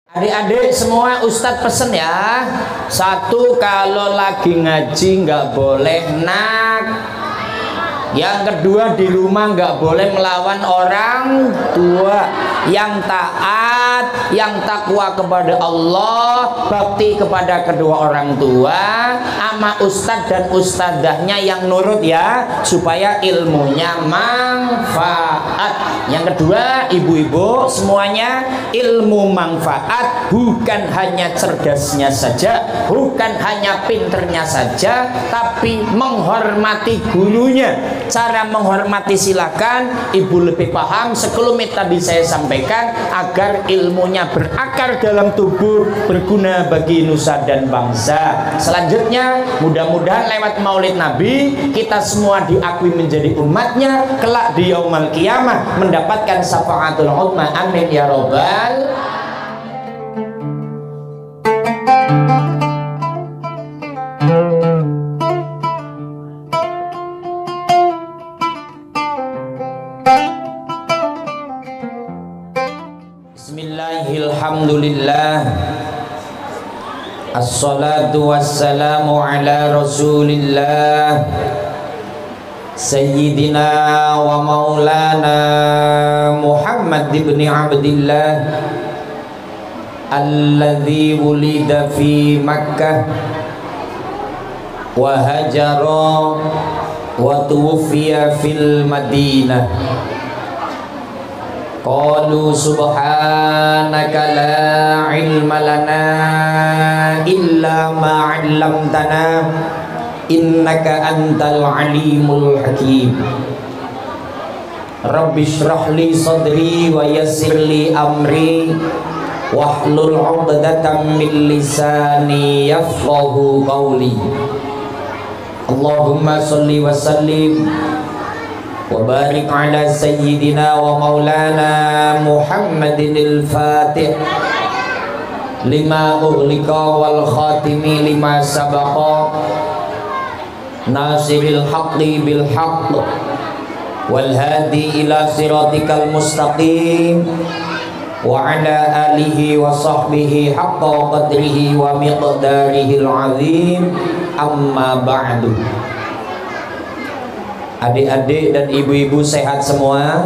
Adik-adik semua Ustadz pesen ya. Satu, kalau lagi ngaji nggak boleh nak. Yang kedua, di rumah nggak boleh melawan orang tua. Yang taat, yang takwa kepada Allah, bakti kepada kedua orang tua, sama ustadz dan ustadzahnya yang nurut ya, supaya ilmunya manfaat. Yang kedua, ibu-ibu semuanya, ilmu manfaat bukan hanya cerdasnya saja, bukan hanya pinternya saja, tapi menghormati gurunya. Cara menghormati silakan ibu lebih paham, sekelumit tadi saya sampaikan, agar ilmunya berakar dalam tubuh, berguna bagi nusa dan bangsa. Selanjutnya, mudah-mudahan lewat maulid Nabi kita semua diakui menjadi umatnya, kelak di yaumul qiyamah mendapatkan syafaatul uzma. Amin ya robbal. Bismillahirrahmanirrahim. Assalatu wassalamu ala rasulillah Sayyidina wa maulana Muhammad ibn Abdillah alladhi wulida fi Makkah wa hajara wa tuwfiya fil Madinah. Qalu subhanaka la ilma lana illa ma 'allamtana innaka antal alimul hakim. Rabbi shrah li sadri wa yassir li amri wahlul 'uqdatam min lisani yafqahu qawli. Allahumma shalli wa sallim wa barik ala sayyidina wa maulana Muhammadin al-Fatih lima ughliqa wal khatimi lima sabaqa nasiril haqqi bil haqq wal hadi ila siratikal mustaqim wa ala alihi wa sahbihi haqqa qadrihi wa miqdarihil azim. Amma ba'du. Adik-adik dan ibu-ibu sehat semua?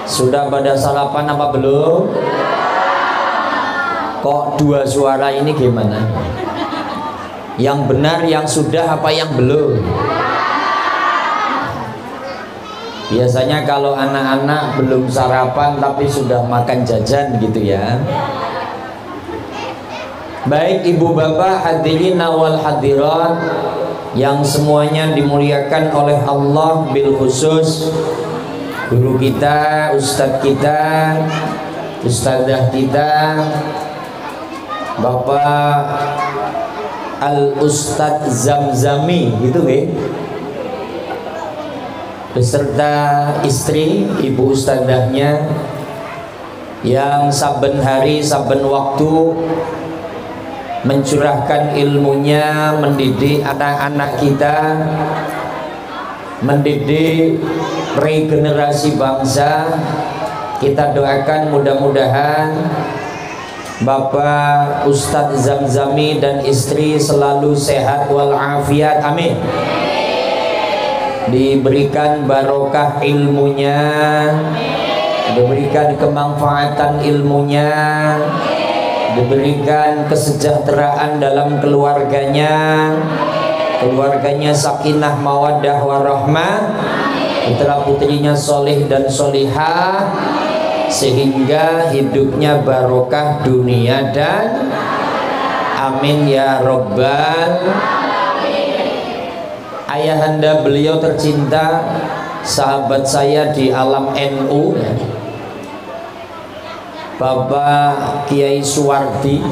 Sudah pada sarapan apa belum? Kok dua suara ini gimana? Yang benar yang sudah apa yang belum? Biasanya kalau anak-anak belum sarapan tapi sudah makan jajan gitu ya. Baik ibu bapak hadirin wal hadirat yang semuanya dimuliakan oleh Allah, bil khusus guru kita, ustadz kita, ustadzah kita, Bapak Al-Ustadz Zamzami gitu beserta istri ibu ustadzahnya yang saben hari saben waktu mencurahkan ilmunya, mendidik anak-anak kita, mendidik regenerasi bangsa. Kita doakan mudah-mudahan Bapak Ustadz Zamzami dan istri selalu sehat walafiat, amin. Diberikan barokah ilmunya, diberikan kemanfaatan ilmunya, diberikan kesejahteraan dalam keluarganya, keluarganya sakinah mawaddah warahmah, putra putrinya soleh dan solihah, sehingga hidupnya barokah dunia dan amin ya robbal. Ayahanda beliau tercinta, sahabat saya di alam NU, Bapak Kiai Suwardi,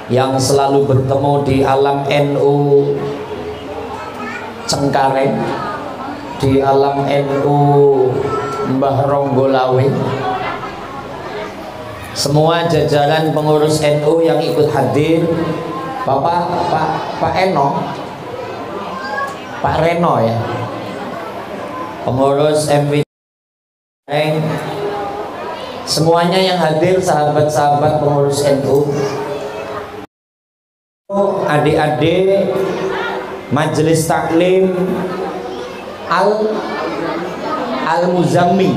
yang selalu bertemu di alam NU Cengkareng, di alam NU Mbah Ronggolawe, semua jajaran pengurus NU yang ikut hadir, Pak Eno, Pak Reno ya, pengurus MW semuanya yang hadir, sahabat-sahabat pengurus NU, adik-adik Majelis Taklim Al-Muzammi,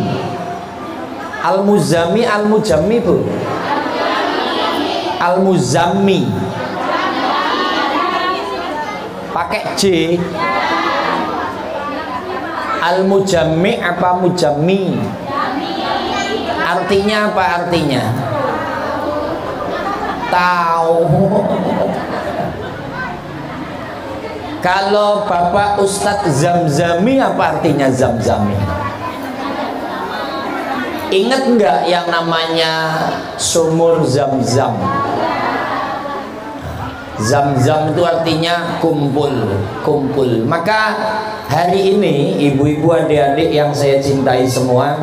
Al-Muzammi Bu, Al-Muzammi pakai J. Al-Mujammi apa Mujammi? Artinya apa artinya? Tahu. Kalau Bapak Ustadz Zamzami apa artinya Zamzami? Ingat nggak yang namanya sumur Zam-Zam? Zam-Zam itu artinya kumpul, kumpul. Maka hari ini ibu-ibu, adik-adik yang saya cintai semua,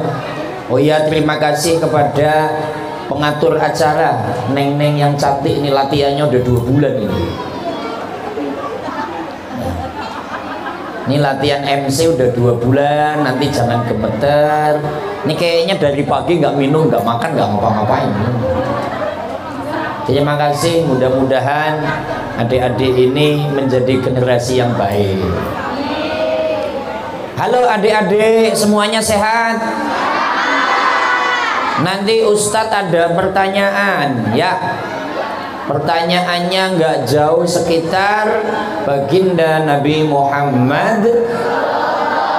oh ya, terima kasih kepada pengatur acara Neng-neng yang cantik ini, latihannya udah 2 bulan ini. Ini latihan MC udah 2 bulan, nanti jangan gemeter. Ini kayaknya dari pagi nggak minum, nggak makan, nggak ngapa-ngapain. Terima kasih, mudah-mudahan adik-adik ini menjadi generasi yang baik. Halo adik-adik, semuanya sehat? Nanti Ustadz ada pertanyaan ya. Pertanyaannya nggak jauh, sekitar baginda Nabi Muhammad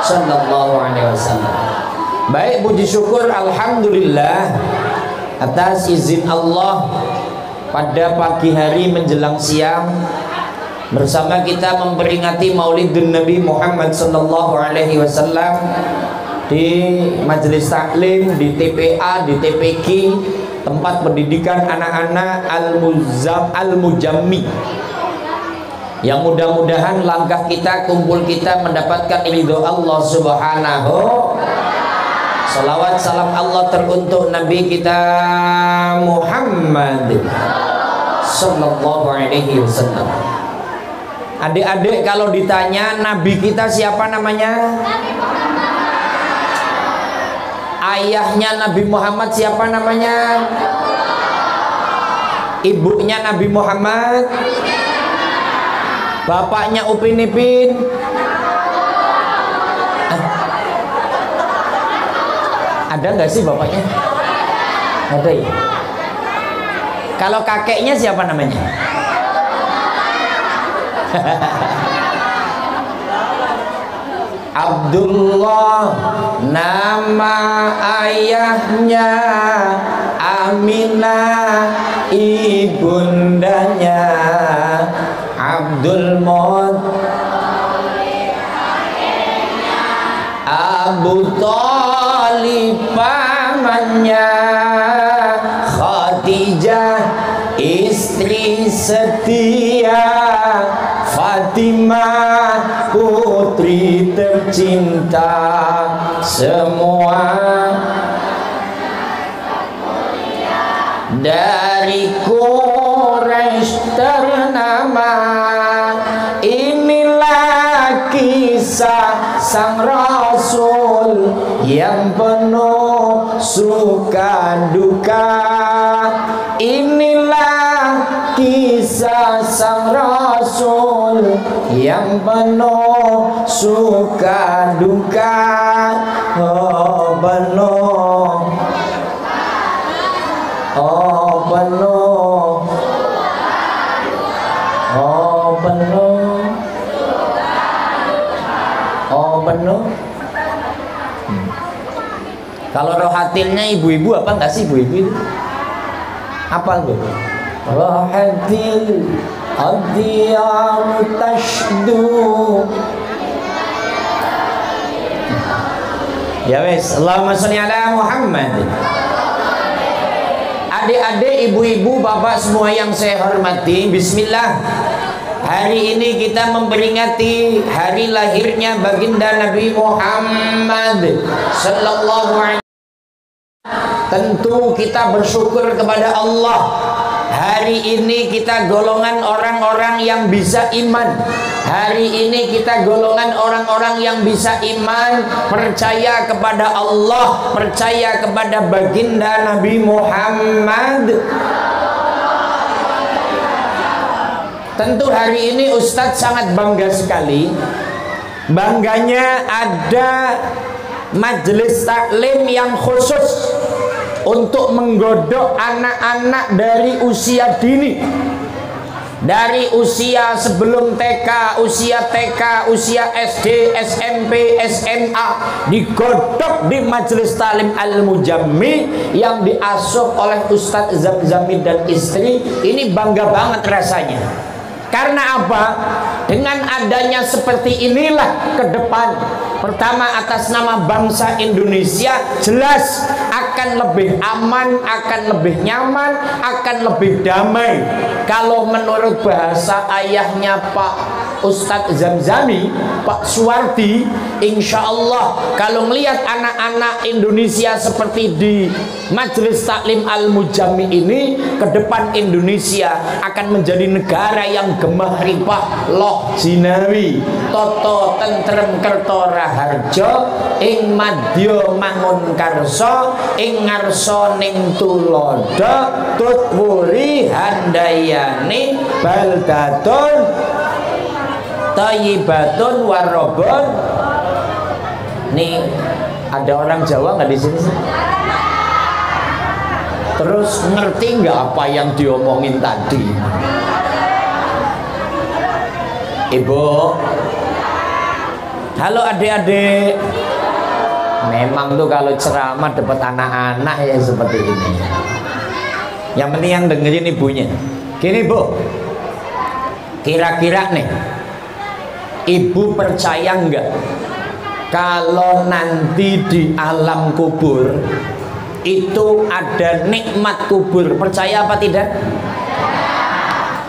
Sallallahu Alaihi Wasallam. Baik, puji syukur alhamdulillah atas izin Allah, pada pagi hari menjelang siang bersama kita memperingati Maulidun Nabi Muhammad Sallallahu Alaihi Wasallam di Majelis Taklim, di TPA, di TPQ, tempat pendidikan anak-anak Al-Mujammi. Yang mudah-mudahan langkah kita, kumpul kita mendapatkan ridho Allah Subhanahu. Salawat salam Allah teruntuk Nabi kita Muhammad Sallallahu Alaihi Wasallam. Adik-adik kalau ditanya Nabi kita siapa namanya? Ayahnya Nabi Muhammad siapa namanya? Ibunya Nabi Muhammad? Bapaknya Upin Ipin? Ada nggak sih bapaknya? Ada ya? Kalau kakeknya siapa namanya? Abdullah nama ayahnya, Aminah ibundanya, Abdul Muttalib Abu Thalib pamannya, Khadijah istri setia, Fatimah putri tercinta, semua dari Quraisy ternama. Inilah kisah sang Rasul yang penuh suka duka. Inilah kisah sang Rasul yang penuh suka duka. Oh penuh, oh penuh, oh penuh, oh penuh. Kalau rohatilnya ibu-ibu apa enggak sih ibu-ibu itu? Apa tuh? Rohatil adiyar tashdu. Ya wes, Allahumma sholli ala Muhammad. Adik-adik, ibu-ibu, bapak semua yang saya hormati, bismillah. Hari ini kita memperingati hari lahirnya baginda Nabi Muhammad Sallallahu Alaihi Wasallam. Tentu kita bersyukur kepada Allah Hari ini kita golongan orang-orang yang bisa iman. Hari ini kita golongan orang-orang yang bisa iman, percaya kepada Allah, percaya kepada baginda Nabi Muhammad. Tentu hari ini Ustadz sangat bangga sekali. Bangganya ada majelis taklim yang khusus untuk menggodok anak-anak dari usia dini, dari usia sebelum TK, usia TK, usia SD, SMP, SMA, digodok di majelis taklim Al-Mujammi yang diasuh oleh Ustadz Zamzami dan istri. Ini bangga banget rasanya. Karena apa? Dengan adanya seperti inilah ke depan, pertama atas nama bangsa Indonesia jelas akan lebih aman, akan lebih nyaman, akan lebih damai. Kalau menurut bahasa ayahnya Pak Ustadz Zamzami, Pak Suwardi, insya Allah kalau melihat anak-anak Indonesia seperti di Majelis Taklim Al-Mujammi ini, ke depan Indonesia akan menjadi negara yang gemah ripah loh jinawi toto tentrem kerto raharjo ing madya mangun karso ing ngarso ning tulodo tutwuri handayani baldatun thayyibatun warobon. Nih ada orang Jawa nggak di sini? Terus ngerti nggak apa yang diomongin tadi? Ibu, halo adik-adik. Memang tuh kalau ceramah dapat anak-anak ya seperti ini. Yang penting yang dengerin ibunya. Gini Bu, kira-kira nih, ibu percaya nggak kalau nanti di alam kubur itu ada nikmat kubur? Percaya apa tidak?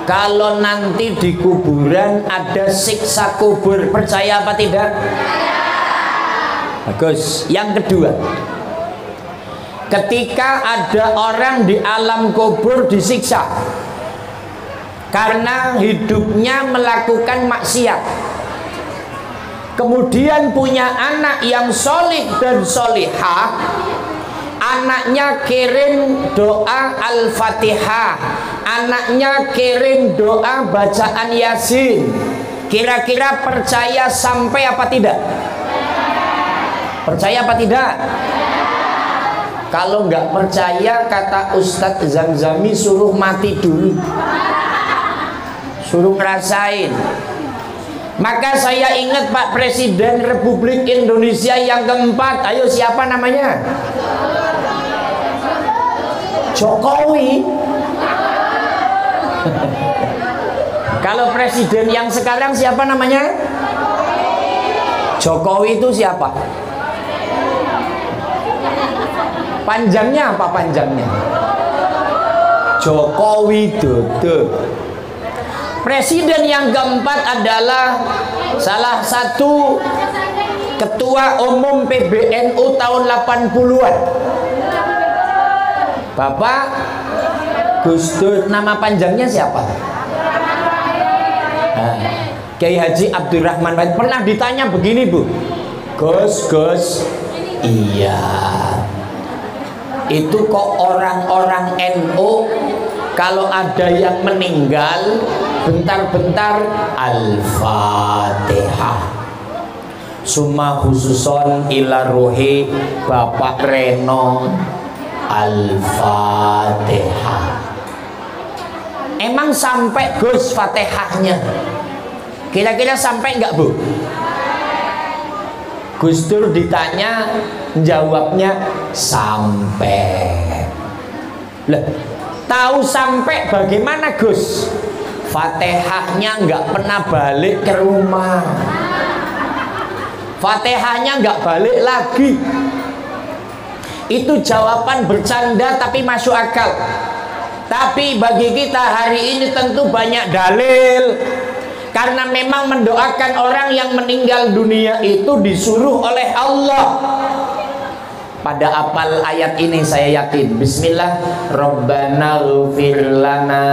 Kalau nanti di kuburan ada siksa kubur, percaya apa tidak? Bagus. Yang kedua, ketika ada orang di alam kubur disiksa karena hidupnya melakukan maksiat, kemudian punya anak yang solih dan solihah, anaknya kirim doa Al-Fatihah, anaknya kirim doa bacaan Yasin, kira-kira percaya sampai apa tidak? Percaya apa tidak? Kalau nggak percaya, kata Ustadz Zamzami, suruh mati dulu, suruh ngerasain. Maka saya ingat Pak Presiden Republik Indonesia yang keempat, ayo siapa namanya? Jokowi. Kalau presiden yang sekarang siapa namanya? Jokowi itu siapa? Panjangnya apa panjangnya? Jokowi Dodo. Presiden yang keempat adalah salah satu ketua umum PBNU tahun 80-an. Bapak Gus Dur. Nama panjangnya siapa? Nah, Kiai Haji Abdurrahman. Pernah ditanya begini Bu, Gus, iya, itu kok orang-orang NU kalau ada yang meninggal bentar-bentar Al-Fatihah, summa khususon ila ruhi Bapak Reno, Al-Fatihah. Emang sampai Gus Fatihahnya? Kira-kira sampai enggak Bu? Gus Dur ditanya, jawabnya sampai. Lah, tahu sampai bagaimana Gus? Fatihahnya enggak pernah balik ke rumah. Fatihahnya enggak balik lagi. Itu jawaban bercanda tapi masuk akal. Tapi bagi kita hari ini tentu banyak dalil. Karena memang mendoakan orang yang meninggal dunia itu disuruh oleh Allah. pada apal ayat ini saya yakin. Bismillah. Rabbana ighfir lana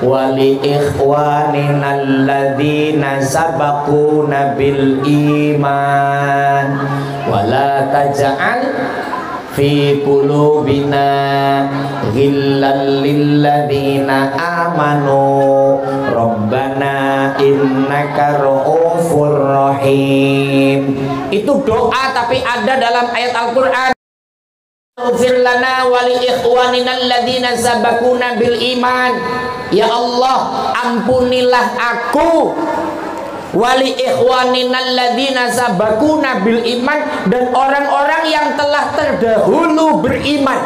wa li ikhwanina alladzina sabaquna bil iman wa la taj'al fi qulubina ghillan lil ladzina amanu rabbana innaka ra'ufur rahim. Itu doa tapi ada dalam ayat Al-Qur'an. Ighfir lana wa li ikhwanina alladzina sabaquna bil iman. Ya Allah, ampunilah aku wali ikhwanina alladzina sabaquna bil iman, dan orang-orang yang telah terdahulu beriman.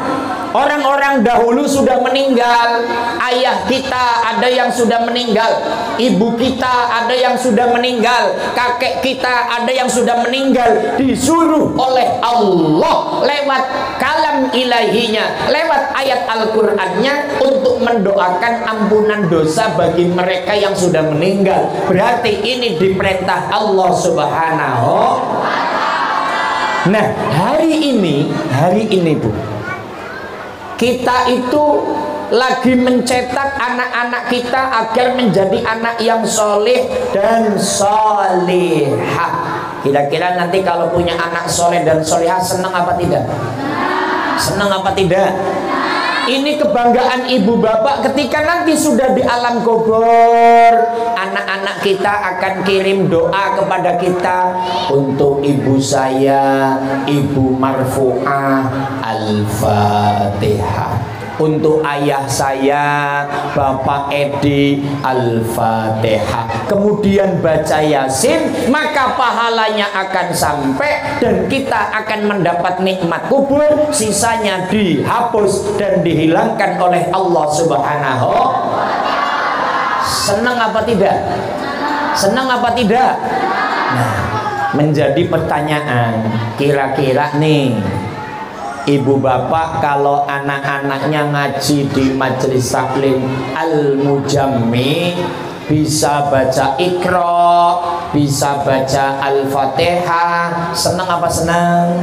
Orang-orang dahulu sudah meninggal. Ayah kita ada yang sudah meninggal, ibu kita ada yang sudah meninggal, kakek kita ada yang sudah meninggal. Disuruh oleh Allah lewat kalam ilahinya, lewat ayat Al-Qur'annya untuk mendoakan ampunan dosa bagi mereka yang sudah meninggal. Berarti ini diperintah Allah Subhanahu. Nah, hari ini Bu, kita itu lagi mencetak anak-anak kita agar menjadi anak yang soleh dan solehah. Kira-kira nanti kalau punya anak soleh dan solehah, senang apa tidak? Senang apa tidak? Ini kebanggaan ibu bapak ketika nanti sudah di alam kubur, anak-anak kita akan kirim doa kepada kita. Untuk ibu saya, Ibu Marfu'ah, Al-Fatihah. Untuk ayah saya, Bapak Edi, Al-Fatihah. Kemudian baca Yasin, maka pahalanya akan sampai dan kita akan mendapat nikmat kubur. Sisanya dihapus dan dihilangkan oleh Allah Subhanahu. Senang apa tidak? Senang apa tidak? Nah, menjadi pertanyaan, kira-kira nih, ibu bapak kalau anak-anaknya ngaji di majelis taklim Al-Mujammi, bisa baca Iqra, bisa baca Al-Fatihah, senang apa senang?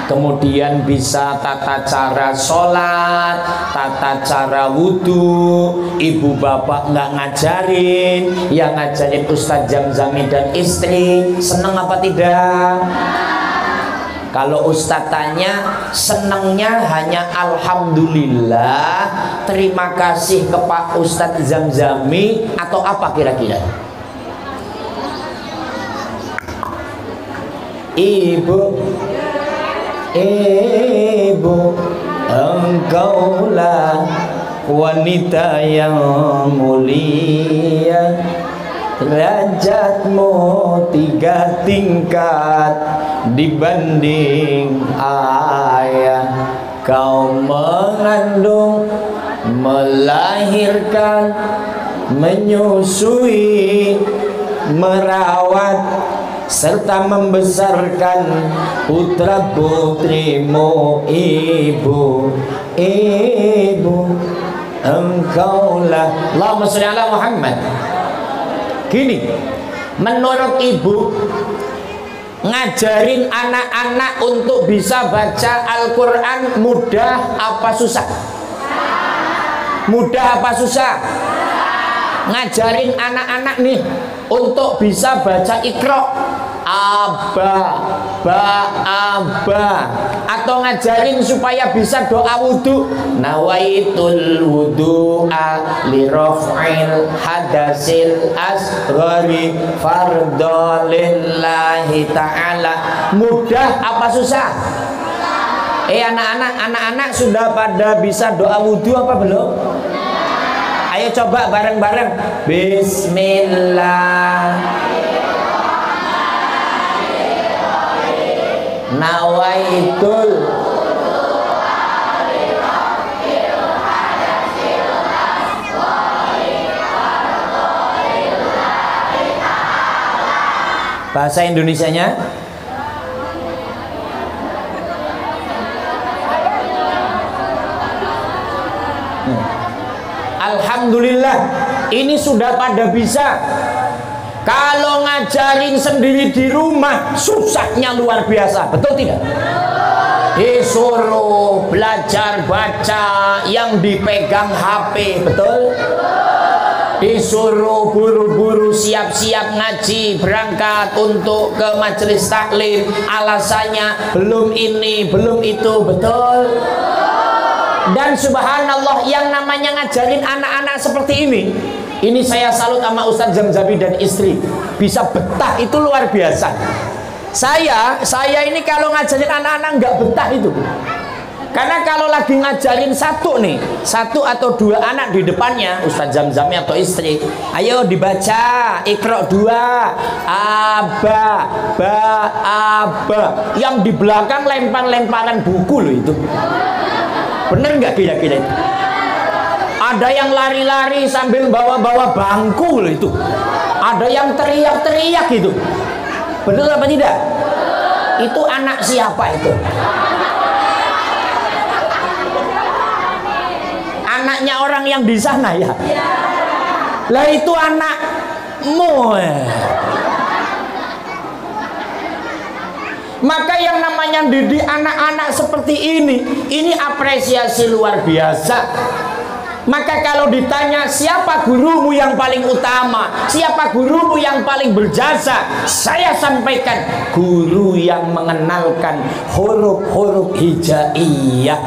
Kemudian bisa tata cara sholat, tata cara wudhu. Ibu bapak nggak ngajarin, yang ngajarin Ustadz Zamzami dan istri. Senang apa tidak? Kalau Ustadz tanya, senangnya hanya alhamdulillah, terima kasih ke Pak Ustadz Zamzami, atau apa kira-kira? Ibu, engkaulah wanita yang mulia, derajatmu 3 tingkat dibanding ayah. Kau mengandung, melahirkan, menyusui, merawat, serta membesarkan putra putrimu. Ibu, engkaulah. Allahumma sholli ala Muhammad. Gini, menurut ibu, ngajarin anak-anak untuk bisa baca Al-Quran mudah apa susah? Mudah apa susah? Ngajarin anak-anak nih untuk bisa baca Iqra, aba, atau ngajarin supaya bisa doa wudhu, nawaitul wudhu'a li raf'il hadasil asghari fardhu lillahi ta'ala. Mudah apa susah? Anak-anak sudah pada bisa doa wudhu apa belum? Ayo coba bareng-bareng. Bismillah. Nawaitul. Bahasa Indonesianya? Alhamdulillah, ini sudah pada bisa. Kalau ngajarin sendiri di rumah, susahnya luar biasa, betul tidak? Disuruh belajar baca, yang dipegang HP, betul? Disuruh buru-buru siap-siap ngaji, berangkat untuk ke majelis taklim, alasannya belum ini, belum itu, betul? Dan subhanallah, yang namanya ngajarin anak-anak seperti ini saya salut sama Ustadz Zamzami dan istri, bisa betah itu luar biasa. Saya ini kalau ngajarin anak-anak nggak betah itu, karena kalau lagi ngajarin satu atau dua anak di depannya Ustadz Zamzami atau istri, ayo dibaca Iqra 2, aba ba aba, yang di belakang lempar-lemparan buku loh itu. Bener nggak kira-kira itu? Ada yang lari-lari sambil bawa-bawa bangku loh itu. Ada yang teriak-teriak gitu. Betul apa tidak? Itu anak siapa itu? Anaknya orang yang di sana ya? Lah itu anakmu. Maka yang namanya didik anak-anak seperti ini apresiasi luar biasa. Maka kalau ditanya siapa gurumu yang paling utama, siapa gurumu yang paling berjasa, saya sampaikan guru yang mengenalkan huruf-huruf hijaiyah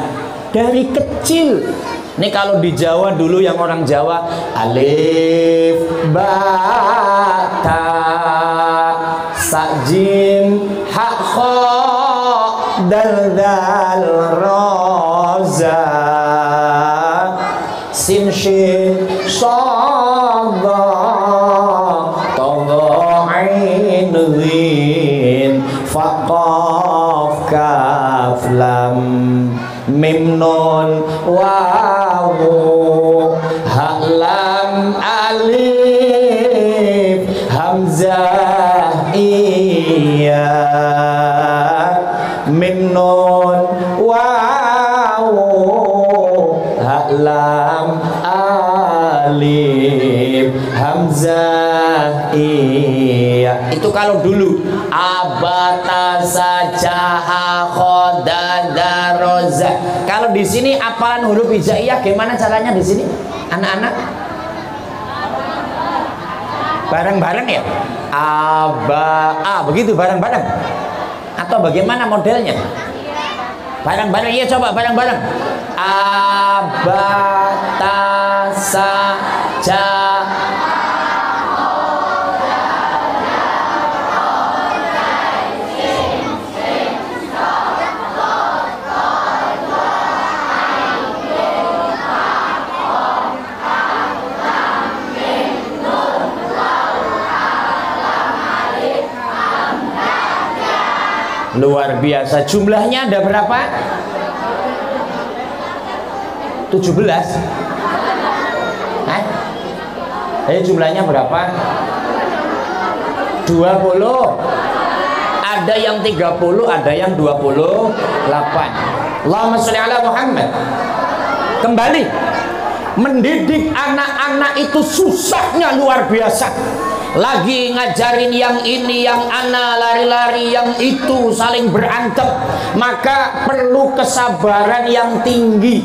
dari kecil. Ini kalau di Jawa dulu, yang orang Jawa, alif ba ta sa jim ha kha dal dal ra za sin shin shad dha ta dha ain ghin fa qaf kaf lam mim nun wawu ha lam alif hamzah iya mim nun wawu ha lam alif hamzah iya. Itu kalau dulu abata sajaha khoda daroza. Kalau di sini apalan huruf hijaiyah gimana caranya di sini anak-anak? Bareng-bareng ya? Begitu bareng-bareng? Atau bagaimana modelnya? Bareng-bareng, iya coba bareng-bareng. Abata saja. Luar biasa. Jumlahnya ada berapa? 17. Jumlahnya berapa? 20. Ada yang 30, ada yang 28. Allahumma sholli ala Muhammad. Kembali, mendidik anak-anak itu susahnya luar biasa. Lagi ngajarin yang ini, yang ana lari-lari, yang itu saling berantem, maka perlu kesabaran yang tinggi.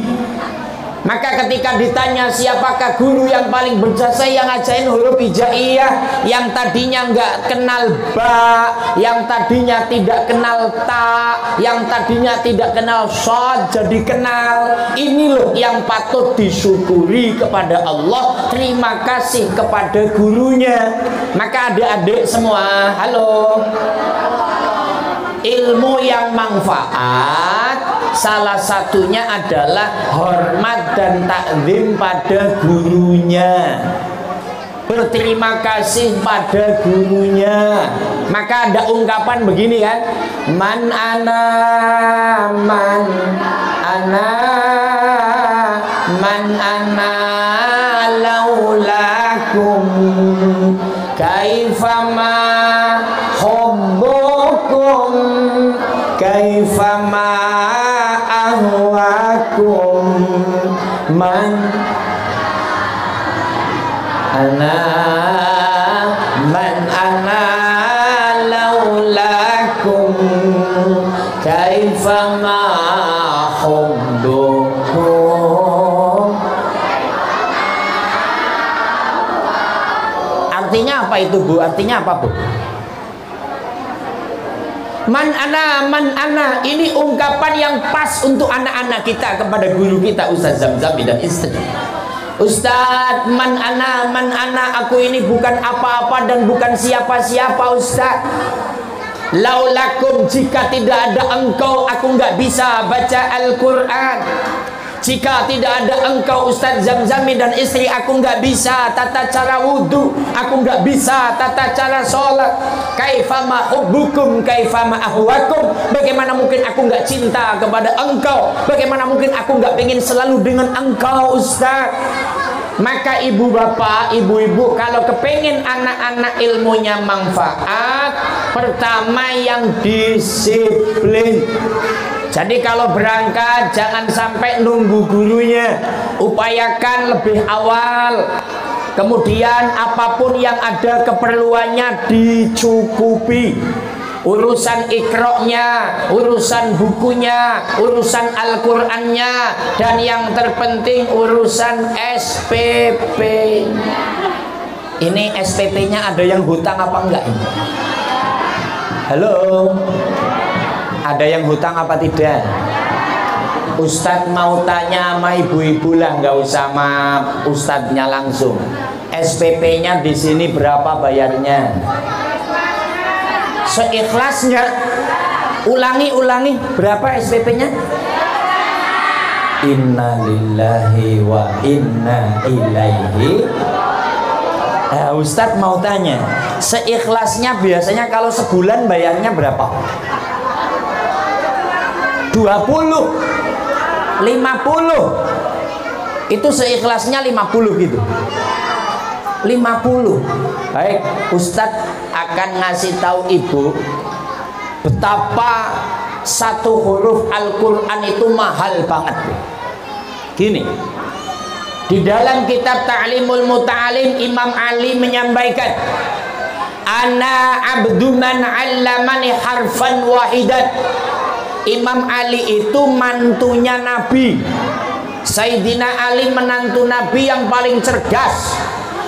Maka ketika ditanya siapakah guru yang paling berjasa yang ngajarin huruf hijaiyah, yang tadinya nggak kenal ba, yang tadinya tidak kenal ta, yang tadinya tidak kenal shad, jadi kenal. Ini loh yang patut disyukuri kepada Allah. Terima kasih kepada gurunya. Maka adik-adik semua, halo. Ilmu yang manfaat salah satunya adalah hormat dan takzim pada gurunya, berterima kasih pada gurunya. Maka ada ungkapan begini kan, man ana man ana man ana laulakum kaifama hubbukum kaifama ahwakum man ana laulakum kaifama Artinya apa itu Bu? Artinya apa Bu? Man ana, ini ungkapan yang pas untuk anak-anak kita kepada guru kita Ustaz Zamzami dan istri. Ustaz, man ana, aku ini bukan apa-apa dan bukan siapa-siapa Ustaz. Laulakum, jika tidak ada engkau aku nggak bisa baca Al-Quran. Jika tidak ada engkau Ustaz Zamzami dan istri, aku nggak bisa tata cara wudhu, aku nggak bisa tata cara sholat. Kaifama hubbukum kaifama ahwakum, bagaimana mungkin aku nggak cinta kepada engkau, bagaimana mungkin aku nggak pengen selalu dengan engkau Ustaz. Maka ibu bapak, ibu-ibu, kalau kepengen anak-anak ilmunya manfaat, pertama yang disiplin. Jadi kalau berangkat jangan sampai nunggu gurunya, upayakan lebih awal. Kemudian apapun yang ada keperluannya dicukupi. Urusan ikroknya, urusan bukunya, urusan Al-Qur'annya, dan yang terpenting urusan SPP. Ini SPP-nya ada yang hutang apa enggak ini? Halo? Ada yang hutang apa tidak? Ustadz mau tanya sama ibu-ibu lah, nggak usah sama ustadznya langsung. SPP-nya di sini berapa bayarnya? Seikhlasnya. Ulangi, berapa SPP-nya? Inna lillahi wa inna ilaihi. Nah, Ustadz mau tanya, seikhlasnya biasanya kalau sebulan bayarnya berapa? 20, 50. Itu seikhlasnya 50 gitu. 50. Baik, Ustadz akan ngasih tahu ibu betapa satu huruf Al-Quran itu mahal banget. Gini, di dalam kitab Ta'limul Muta'alim, Imam Ali menyampaikan, ana abdu man 'allamani harfan wahidan. Imam Ali itu mantunya Nabi. Sayyidina Ali menantu Nabi yang paling cerdas,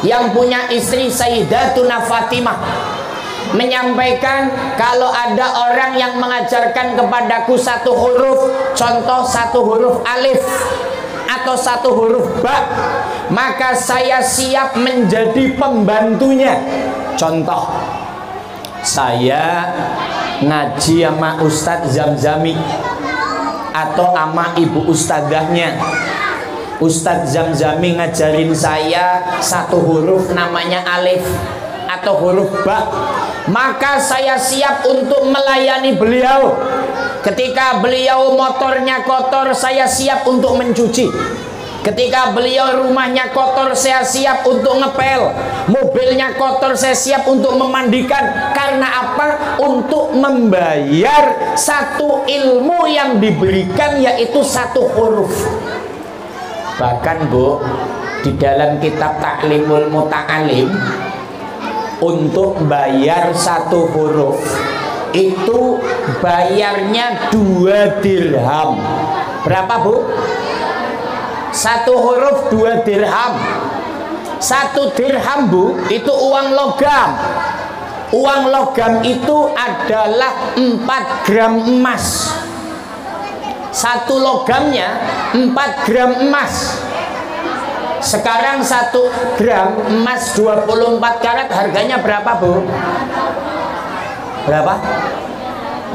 yang punya istri Sayyidatuna Fatimah. Menyampaikan, kalau ada orang yang mengajarkan kepadaku satu huruf, contoh satu huruf alif atau satu huruf ba, maka saya siap menjadi pembantunya. Contoh, saya ngaji sama Ustadz Zamzami atau sama ibu ustadzahnya. Ustadz Zamzami ngajarin saya satu huruf namanya alif atau huruf ba, maka saya siap untuk melayani beliau. Ketika beliau motornya kotor, saya siap untuk mencuci. Ketika beliau rumahnya kotor, saya siap untuk ngepel. Mobilnya kotor, saya siap untuk memandikan. Karena apa? Untuk membayar satu ilmu yang diberikan, yaitu satu huruf. Bahkan Bu, di dalam kitab Ta'limul Muta'alim, untuk bayar satu huruf itu bayarnya 2 dirham. Berapa Bu? Satu huruf 2 dirham. 1 dirham Bu, itu uang logam. Uang logam itu adalah 4 gram emas. 1 logamnya 4 gram emas. Sekarang 1 gram emas 24 karat harganya berapa Bu? Berapa?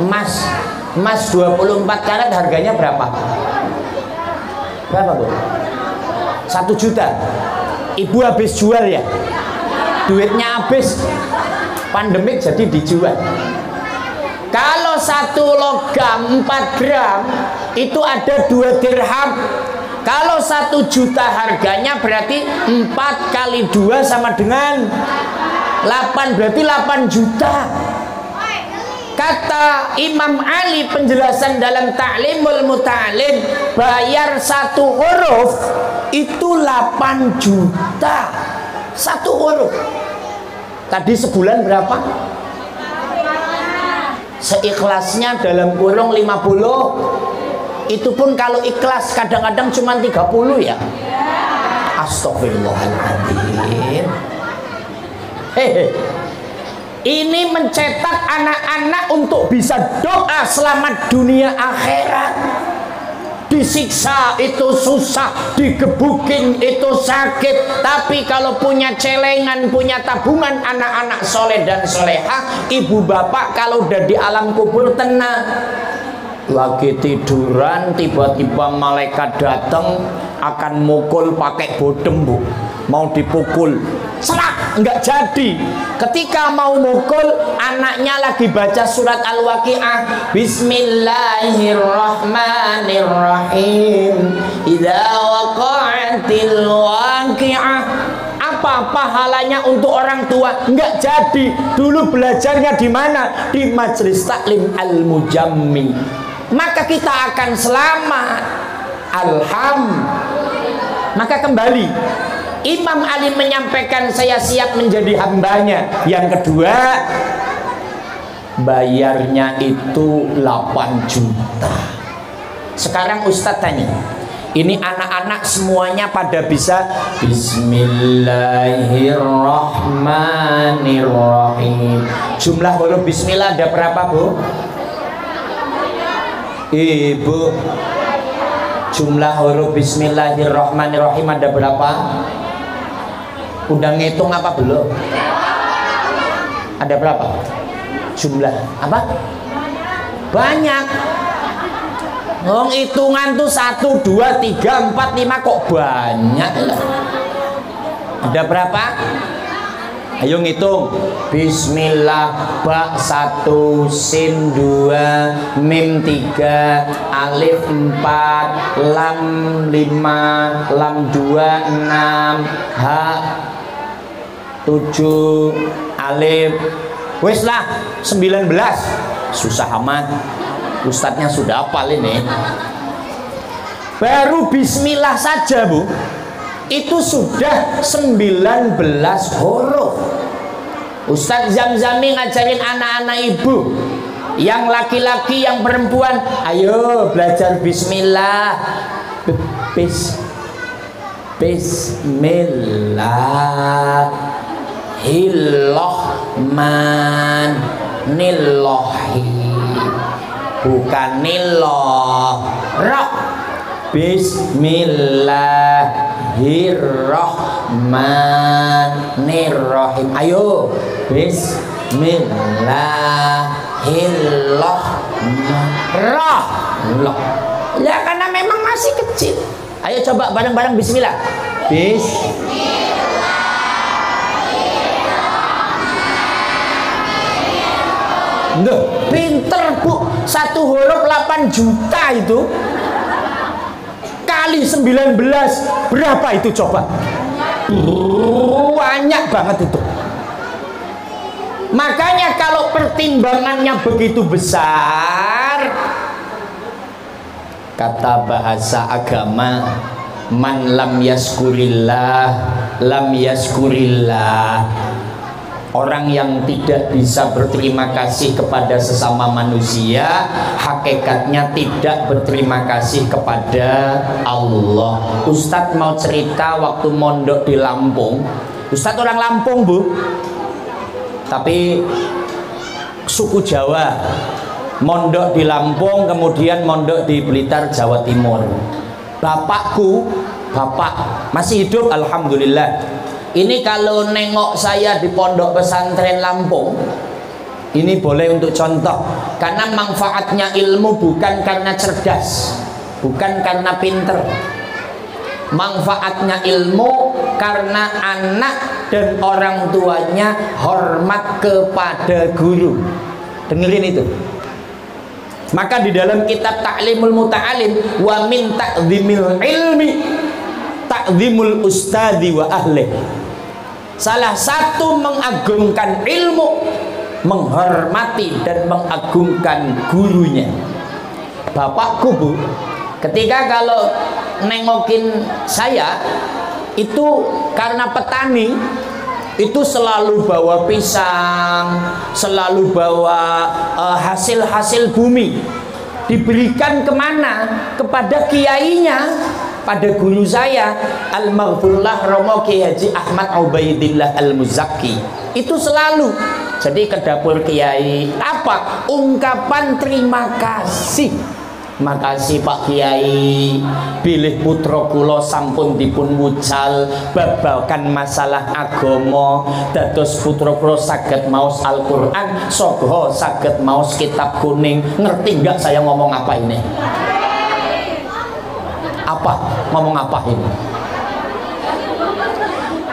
Emas 24 karat harganya berapa? Berapa Bu? 1 juta. Ibu habis jual ya? Duitnya habis. Pandemik jadi dijual. Kalau 1 logam 4 gram itu ada 2 dirham. Kalau 1 juta harganya berarti 4 kali 2 sama dengan 8, berarti 8 juta. Kata Imam Ali penjelasan dalam Ta'limul Muta'alim, bayar 1 huruf itu 8 juta. 1 huruf. Tadi sebulan berapa? Seikhlasnya dalam kurung 50. Itu pun kalau ikhlas kadang-kadang cuma 30 ya. Astagfirullahaladzim. Ini mencetak anak-anak untuk bisa doa selamat dunia akhirat. Disiksa itu susah, digebukin itu sakit, tapi kalau punya celengan, punya tabungan anak-anak soleh dan solehah, ibu bapak kalau udah di alam kubur tenang. Lagi tiduran tiba-tiba malaikat datang akan mukul pakai bodem, Bu. Mau dipukul, serak, nggak jadi. Ketika mau mukul, anaknya lagi baca surat Al-Waqi'ah. Bismillahirrahmanirrahim. Idza waqa'atil waqi'ah. Apa pahalanya untuk orang tua? Nggak jadi. Dulu belajarnya di mana? Di Majelis Taklim Al-Mujammi. Maka kita akan selamat. Maka kembali, Imam Ali menyampaikan saya siap menjadi hambanya. Yang kedua, bayarnya itu 8 juta. Sekarang Ustadz tanya, ini anak-anak semuanya pada bisa Bismillahirrahmanirrahim. Jumlah huruf Bismillah ada berapa, Bu? Ibu, jumlah huruf Bismillahirrahmanirrahim ada berapa? Udah ngitung apa belum? Ada berapa? Jumlah apa? Banyak. Ngomong hitungan tuh 1, 2, 3, 4, 5 kok banyak. Ada berapa? Ayo ngitung. Bismillah, ba 1, sin 2, mim 3, alif 4, lam 5, lam 2, 6, ha 7, alif. Wes lah 19. Susah amat. Ustadznya sudah hafal ini. Baru bismillah saja, Bu, itu sudah 19 huruf. Ustadz Zamzami ngajarin anak-anak ibu, yang laki-laki, yang perempuan, ayo belajar bismillah. Bismillahirrahmanirrahim. Bukan Bismillahirrahmanirrahim. Ayo, Bismillahirrahmanirrahim. Ya karena memang masih kecil. Ayo coba bareng-bareng bismillah. Duh, pinter, Bu. 1 huruf 8 juta itu kali 19 berapa itu coba? Banyak banget itu. Makanya kalau pertimbangannya begitu besar, kata bahasa agama, man lam yaskurillah lam yaskurillah. Orang yang tidak bisa berterima kasih kepada sesama manusia, hakikatnya tidak berterima kasih kepada Allah. Ustadz mau cerita waktu mondok di Lampung. Ustadz orang Lampung, Bu, tapi suku Jawa. Mondok di Lampung, kemudian mondok di Blitar, Jawa Timur. Bapakku, bapak masih hidup, alhamdulillah. Ini kalau nengok saya di pondok pesantren Lampung, ini boleh untuk contoh, karena manfaatnya ilmu bukan karena cerdas, bukan karena pinter. Manfaatnya ilmu karena anak dan orang tuanya hormat kepada guru. Dengerin itu. Maka di dalam kitab Ta'limul Muta'alim, wa min ta'zimil ilmi ta'zimul ustadi wa ahli. Salah satu mengagungkan ilmu, menghormati dan mengagungkan gurunya. Bapakku, Bu, ketika kalau nengokin saya itu karena petani, itu selalu bawa pisang, selalu bawa hasil-hasil bumi. Diberikan kemana? Kepada kiainya. pada guru saya Al-Maghfurullah Romo Kiai Haji Ahmad Ubaidillah Al-Muzaki. Itu selalu. Jadi ke dapur Kiai apa? Ungkapan terima kasih. Makasih Pak Kiai, bilih putra kula sampun dipun wucal babagan masalah agama, dados putra kula saged maos Al-Qur'an, sogo saged maos kitab kuning. Ngerti nggak saya ngomong apa ini? Apa? Ngomong apa ini?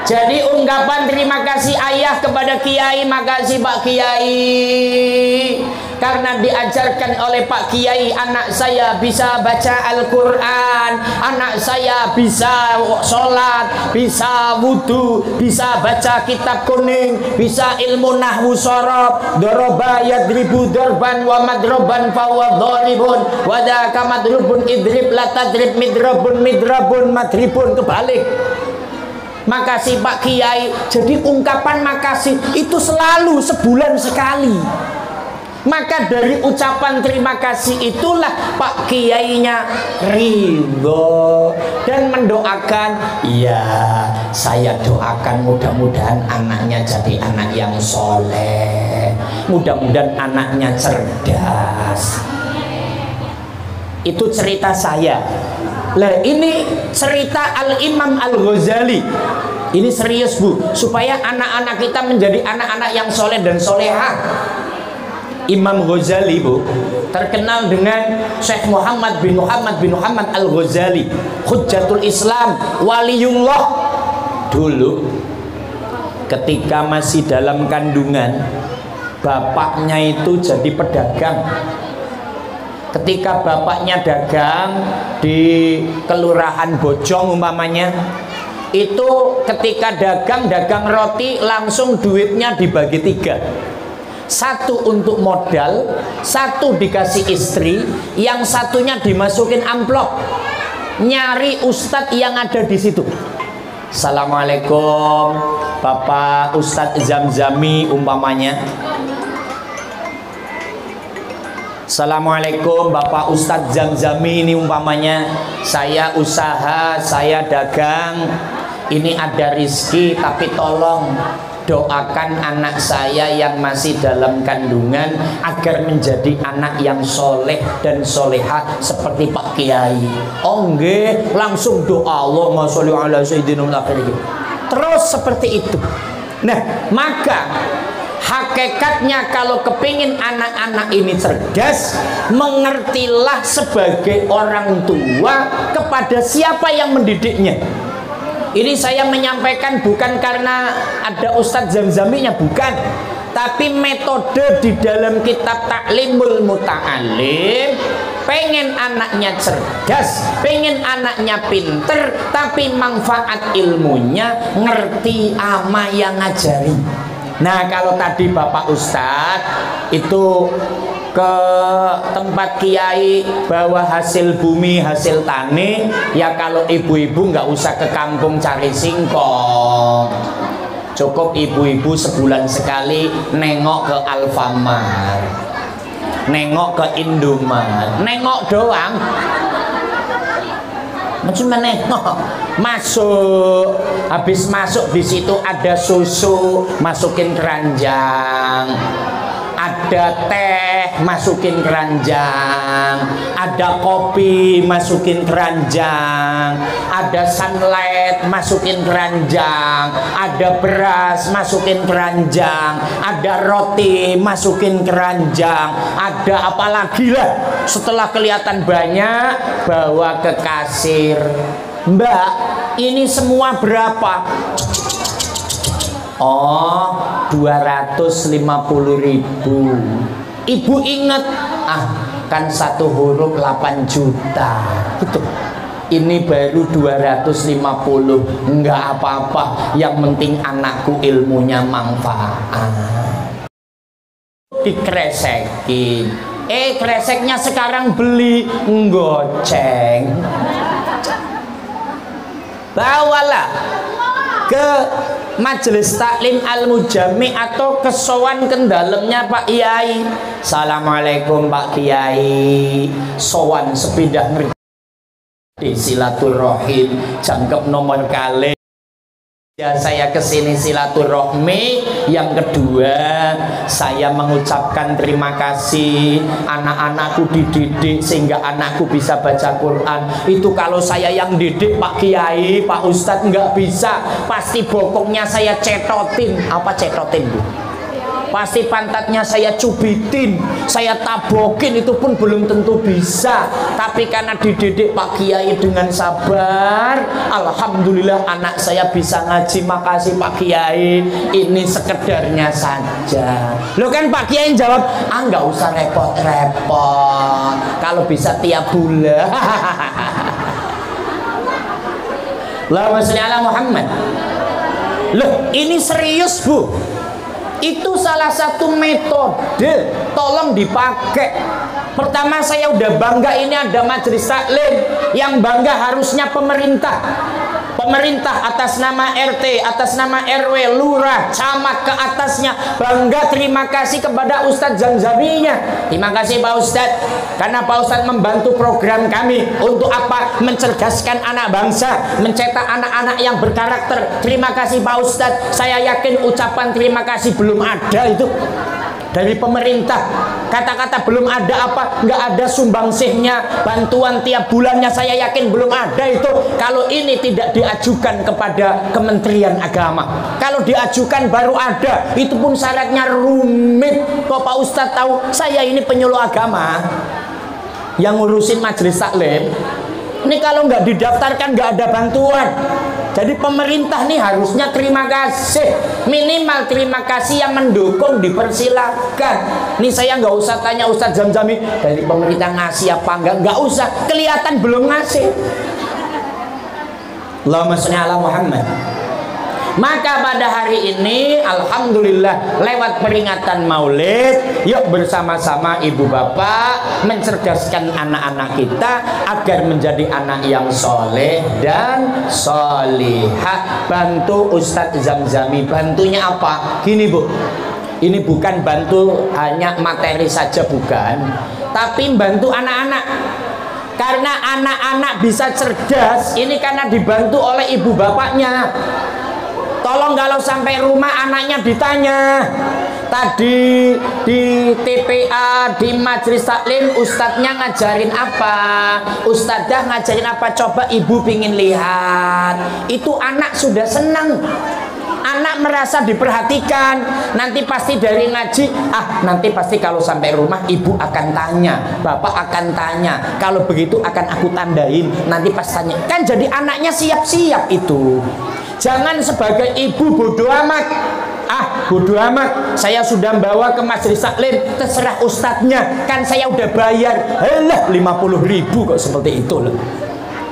Jadi ungkapan terima kasih ayah kepada Kiai, makasih Pak Kiai, karena diajarkan oleh Pak Kiai anak saya bisa baca Al-Quran, anak saya bisa sholat, bisa wudhu, bisa baca kitab kuning, bisa ilmu nahwu sorob, doroba yadribu dorban wa madroban fawa doribun wadaka madrubun idrib latadrib midrobun midrabun madribun, kebalik. Makasih Pak Kiai. Jadi ungkapan makasih itu selalu sebulan sekali. Maka dari ucapan terima kasih itulah Pak Kiainya ridho dan mendoakan. Iya, saya doakan mudah-mudahan anaknya jadi anak yang soleh, mudah-mudahan anaknya cerdas. Itu cerita saya. Lah ini cerita Al-Imam Al-Ghazali. Ini serius Bu, supaya anak-anak kita menjadi anak-anak yang soleh dan solehah. Imam Ghazali Bu terkenal dengan Syekh Muhammad bin Muhammad Al-Ghazali, Hujjatul Islam, waliullah. Dulu ketika masih dalam kandungan, bapaknya itu jadi pedagang. Ketika bapaknya dagang di kelurahan Bojong umpamanya, itu ketika dagang roti langsung duitnya dibagi 3. 1 untuk modal, 1 dikasih istri, yang satunya dimasukin amplop. Nyari ustadz yang ada di situ. Assalamualaikum Bapak Ustadz Zamzami umpamanya. Assalamualaikum Bapak Ustadz Zamzami ini umpamanya, saya usaha, saya dagang, ini ada rizki, tapi tolong doakan anak saya yang masih dalam kandungan agar menjadi anak yang soleh dan solehah seperti Pak Kiai. Oh nggih, langsung doa Allahumma sholli ala sayyidina Muhammad. Terus seperti itu. Nah, maka hakikatnya kalau kepingin anak-anak ini cerdas, mengertilah sebagai orang tua kepada siapa yang mendidiknya. Ini saya menyampaikan bukan karena ada Ustadz Zamzaminya, bukan, tapi metode di dalam kitab Ta'limul Muta'alim. Pengen anaknya cerdas, pengen anaknya pinter, tapi manfaat ilmunya ngerti ama yang ngajari. Nah, kalau tadi Bapak Ustadz itu ke tempat kiai bawa hasil bumi, hasil tani, ya kalau ibu-ibu nggak usah ke kampung cari singkong, cukup ibu-ibu sebulan sekali nengok ke Alfamart, nengok ke Indomaret, nengok doang. Cuma nengok, masuk, habis masuk di situ ada susu, masukin keranjang, ada teh, masukin keranjang, ada kopi, masukin keranjang, ada sunlight, masukin keranjang, ada beras, masukin keranjang, ada roti, masukin keranjang, ada apa lagi lah. Setelah kelihatan banyak, bawa ke kasir. Mbak, ini semua berapa? Oh, 250.000. Ibu ingat, kan 1 huruf 8 juta gitu. Ini baru 250. Enggak apa-apa, yang penting anakku ilmunya manfaat. Dikresekin. Kreseknya sekarang beli goceng. Bawalah ke Majelis Taklim Al-Mujami atau kesowan ke dalamnya Pak Kiai. Assalamualaikum Pak Kiai. Sowan sepindah di silaturahim jangkep nomor kali ya saya kesini silaturahmi. Yang kedua, saya mengucapkan terima kasih anak-anakku dididik sehingga anakku bisa baca Quran. Itu kalau saya yang didik Pak Kiai, Pak Ustadz nggak bisa, pasti bokongnya saya cetotin. Apa cetotin, Bu? Pasti pantatnya saya cubitin, saya tabokin, itu pun belum tentu bisa. Tapi karena dididik Pak Kiai dengan sabar, alhamdulillah anak saya bisa ngaji. Makasih Pak Kiai, ini sekedarnya saja. Lo kan Pak Kiai jawab, nggak usah repot-repot, kalau bisa tiap bulan. Allahumma sholli ala Muhammad. Loh, ini serius, Bu. Itu salah satu metode, tolong dipakai. Pertama, saya udah bangga ini ada majelis taklim. Yang bangga harusnya pemerintah. Pemerintah atas nama RT, atas nama RW, lurah, camat ke atasnya bangga. Terima kasih kepada Ustadz Zamzaminya. Terima kasih Pak Ustadz, karena Pak Ustadz membantu program kami. Untuk apa? Mencerdaskan anak bangsa, mencetak anak-anak yang berkarakter. Terima kasih Pak Ustadz. Saya yakin ucapan terima kasih belum ada itu dari pemerintah. Kata-kata belum ada apa? Nggak ada sumbangsihnya, bantuan tiap bulannya, saya yakin belum ada itu. Kalau ini tidak diajukan kepada Kementerian Agama, kalau diajukan baru ada. Itu pun syaratnya rumit. Kok Pak Ustadz tahu? Saya ini penyuluh agama yang ngurusin majelis taklim. Ini kalau nggak didaftarkan nggak ada bantuan. Jadi pemerintah nih harusnya terima kasih, minimal terima kasih, yang mendukung dipersilakan. Nih saya nggak usah tanya Ustadz Zamzami dari pemerintah ngasih apa nggak usah, kelihatan belum ngasih. Allahumma sholli ala Muhammad. Maka pada hari ini alhamdulillah lewat peringatan Maulid, yuk bersama-sama ibu bapak mencerdaskan anak-anak kita agar menjadi anak yang soleh dan solihah. Bantu Ustadz Zamzami. Bantunya apa? Gini Bu, ini bukan bantu hanya materi saja, bukan, tapi bantu anak-anak. Karena anak-anak bisa cerdas ini karena dibantu oleh ibu bapaknya. Tolong kalau sampai rumah anaknya ditanya, tadi di TPA, di majelis taklim ustadznya ngajarin apa, ustadzah ngajarin apa, coba ibu pingin lihat. Itu anak sudah senang, anak merasa diperhatikan. Nanti pasti dari ngaji, nanti pasti kalau sampai rumah ibu akan tanya, bapak akan tanya, kalau begitu akan aku tandain, nanti pas tanya. Kan jadi anaknya siap-siap itu. Jangan sebagai ibu bodoh amat. Bodoh amat, saya sudah bawa ke majelis taklim, terserah ustadznya, kan saya udah bayar. 50.000 kok seperti itu loh.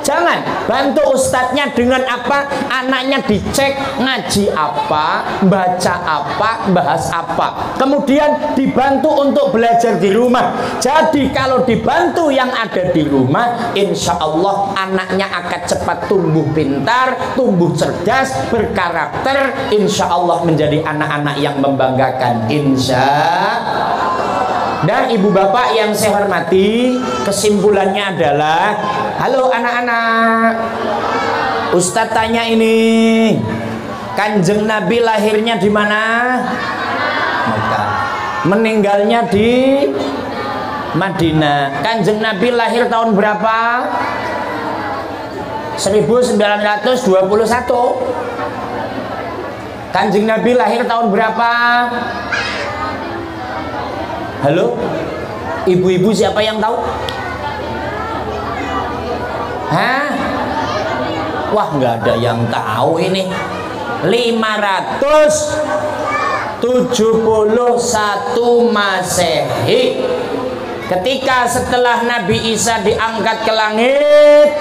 Jangan, bantu ustadznya dengan apa? Anaknya dicek ngaji apa, baca apa, bahas apa. Kemudian dibantu untuk belajar di rumah. Jadi kalau dibantu yang ada di rumah, insya Allah anaknya akan cepat tumbuh pintar, tumbuh cerdas, berkarakter. Insya Allah menjadi anak-anak yang membanggakan. Insya Allah. Dan ibu bapak yang saya hormati, kesimpulannya adalah, halo anak-anak, Ustadz tanya ini, Kanjeng Nabi lahirnya di mana? Mekah. Meninggalnya di Madinah. Kanjeng Nabi lahir tahun berapa? 1921. Kanjeng Nabi lahir tahun berapa? Halo, ibu-ibu siapa yang tahu? Wah, nggak ada yang tahu ini. 571 Masehi. Ketika setelah Nabi Isa diangkat ke langit,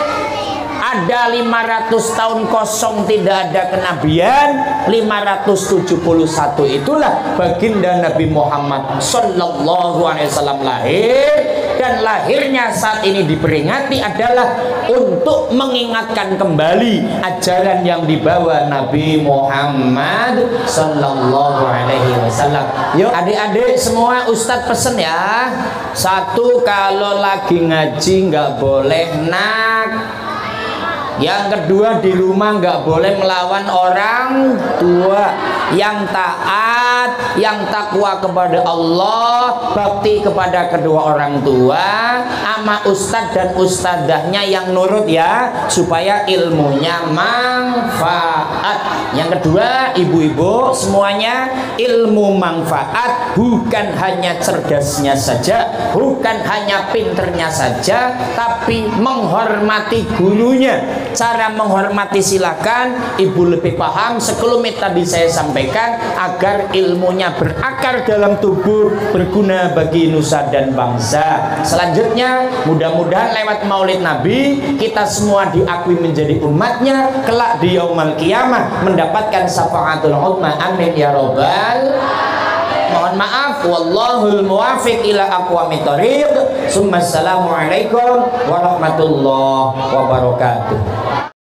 ada 500 tahun kosong tidak ada kenabian. 571 itulah baginda Nabi Muhammad Sallallahu Alaihi Wasallam lahir. Dan lahirnya saat ini diperingati adalah untuk mengingatkan kembali ajaran yang dibawa Nabi Muhammad Sallallahu Alaihi Wasallam. Yuk adik-adik semua, Ustadz pesen ya. Satu, kalau lagi ngaji nggak boleh Yang kedua, di rumah nggak boleh melawan orang tua. Yang taat, yang takwa kepada Allah, bakti kepada kedua orang tua, ama ustadz dan ustadzahnya yang nurut ya, supaya ilmunya manfaat. Yang kedua, ibu-ibu semuanya, ilmu manfaat bukan hanya cerdasnya saja, bukan hanya pinternya saja, tapi menghormati gurunya. Cara menghormati silakan ibu lebih paham, sekelumit tadi saya sampaikan, agar ilmunya berakar dalam tubuh, berguna bagi nusa dan bangsa. Selanjutnya, mudah-mudahan lewat maulid Nabi kita semua diakui menjadi umatnya, kelak di yaumul qiyamah mendapatkan syafaatul uzma. Amin ya robbal. Mohon maaf, wallahul muwafiq ila aqwamit thoriq. Assalamualaikum warahmatullahi wabarakatuh.